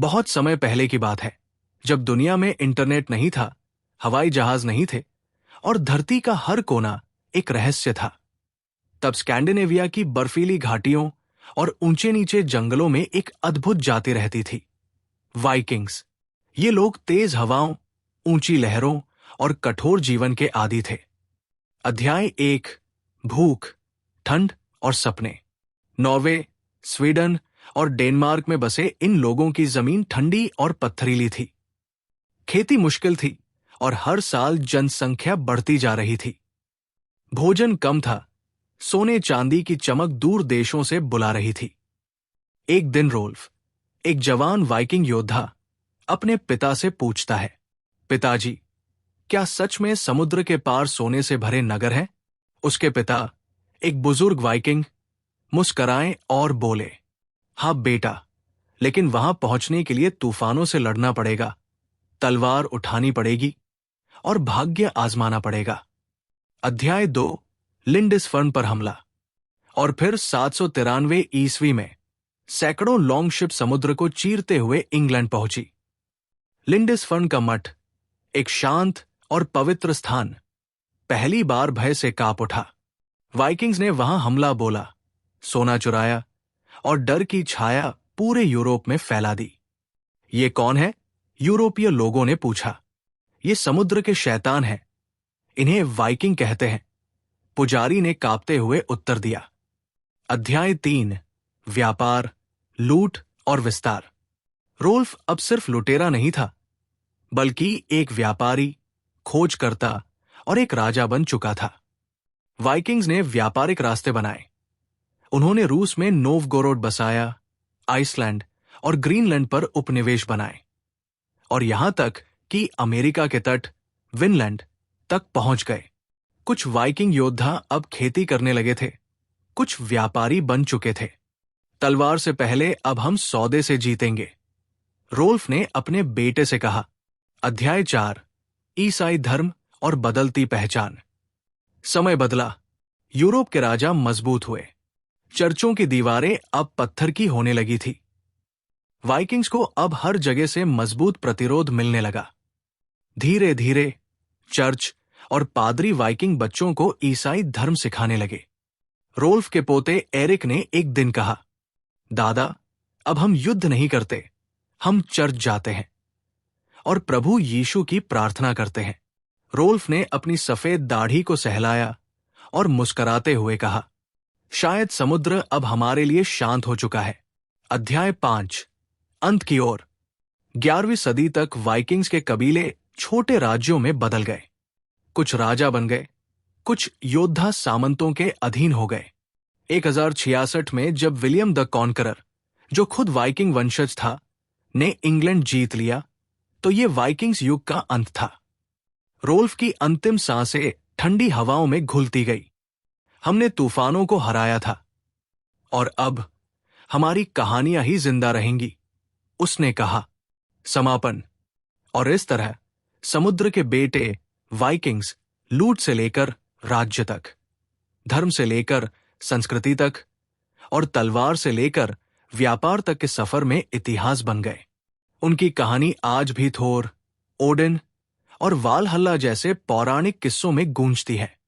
बहुत समय पहले की बात है, जब दुनिया में इंटरनेट नहीं था, हवाई जहाज नहीं थे और धरती का हर कोना एक रहस्य था। तब स्कैंडिनेविया की बर्फीली घाटियों और ऊंचे नीचे जंगलों में एक अद्भुत जाति रहती थी, वाइकिंग्स। ये लोग तेज हवाओं, ऊंची लहरों और कठोर जीवन के आदी थे। अध्याय 1, भूख, ठंड और सपने। नॉर्वे, स्वीडन और डेनमार्क में बसे इन लोगों की जमीन ठंडी और पत्थरीली थी। खेती मुश्किल थी और हर साल जनसंख्या बढ़ती जा रही थी। भोजन कम था, सोने चांदी की चमक दूर देशों से बुला रही थी। एक दिन रोल्फ, एक जवान वाइकिंग योद्धा, अपने पिता से पूछता है, पिताजी, क्या सच में समुद्र के पार सोने से भरे नगर हैं? उसके पिता, एक बुजुर्ग वाइकिंग, मुस्कराए और बोले, हाँ बेटा, लेकिन वहां पहुंचने के लिए तूफानों से लड़ना पड़ेगा, तलवार उठानी पड़ेगी और भाग्य आजमाना पड़ेगा। अध्याय 2, लिंडस्फर्न पर हमला। और फिर 793 ईस्वी में सैकड़ों लॉन्गशिप समुद्र को चीरते हुए इंग्लैंड पहुंची। लिंडस्फर्न का मठ, एक शांत और पवित्र स्थान, पहली बार भय से कांप उठा। वाइकिंग्स ने वहां हमला बोला, सोना चुराया और डर की छाया पूरे यूरोप में फैला दी। ये कौन है? यूरोपीय लोगों ने पूछा। ये समुद्र के शैतान हैं, इन्हें वाइकिंग कहते हैं, पुजारी ने कांपते हुए उत्तर दिया। अध्याय 3, व्यापार, लूट और विस्तार। रोल्फ अब सिर्फ लुटेरा नहीं था, बल्कि एक व्यापारी, खोजकर्ता और एक राजा बन चुका था। वाइकिंग्स ने व्यापारिक रास्ते बनाए। उन्होंने रूस में नोवगोरोड बसाया, आइसलैंड और ग्रीनलैंड पर उपनिवेश बनाए और यहां तक कि अमेरिका के तट, विनलैंड तक पहुंच गए। कुछ वाइकिंग योद्धा अब खेती करने लगे थे, कुछ व्यापारी बन चुके थे। तलवार से पहले अब हम सौदे से जीतेंगे, रोल्फ ने अपने बेटे से कहा। अध्याय 4, ईसाई धर्म और बदलती पहचान। समय बदला, यूरोप के राजा मजबूत हुए। चर्चों की दीवारें अब पत्थर की होने लगी थी। वाइकिंग्स को अब हर जगह से मजबूत प्रतिरोध मिलने लगा। धीरे धीरे चर्च और पादरी वाइकिंग बच्चों को ईसाई धर्म सिखाने लगे। रोल्फ के पोते एरिक ने एक दिन कहा, दादा, अब हम युद्ध नहीं करते, हम चर्च जाते हैं और प्रभु यीशु की प्रार्थना करते हैं। रोल्फ ने अपनी सफेद दाढ़ी को सहलाया और मुस्कुराते हुए कहा, शायद समुद्र अब हमारे लिए शांत हो चुका है। अध्याय 5, अंत की ओर। 11वीं सदी तक वाइकिंग्स के कबीले छोटे राज्यों में बदल गए। कुछ राजा बन गए, कुछ योद्धा सामंतों के अधीन हो गए। 1066 में जब विलियम द कॉन्करर, जो खुद वाइकिंग वंशज था, ने इंग्लैंड जीत लिया, तो ये वाइकिंग्स युग का अंत था। रोल्फ की अंतिम सांसें ठंडी हवाओं में घुलती गई। हमने तूफानों को हराया था और अब हमारी कहानियां ही जिंदा रहेंगी, उसने कहा। समापन। और इस तरह समुद्र के बेटे वाइकिंग्स लूट से लेकर राज्य तक, धर्म से लेकर संस्कृति तक और तलवार से लेकर व्यापार तक के सफर में इतिहास बन गए। उनकी कहानी आज भी थोर, ओडिन और वालहल्ला जैसे पौराणिक किस्सों में गूंजती है।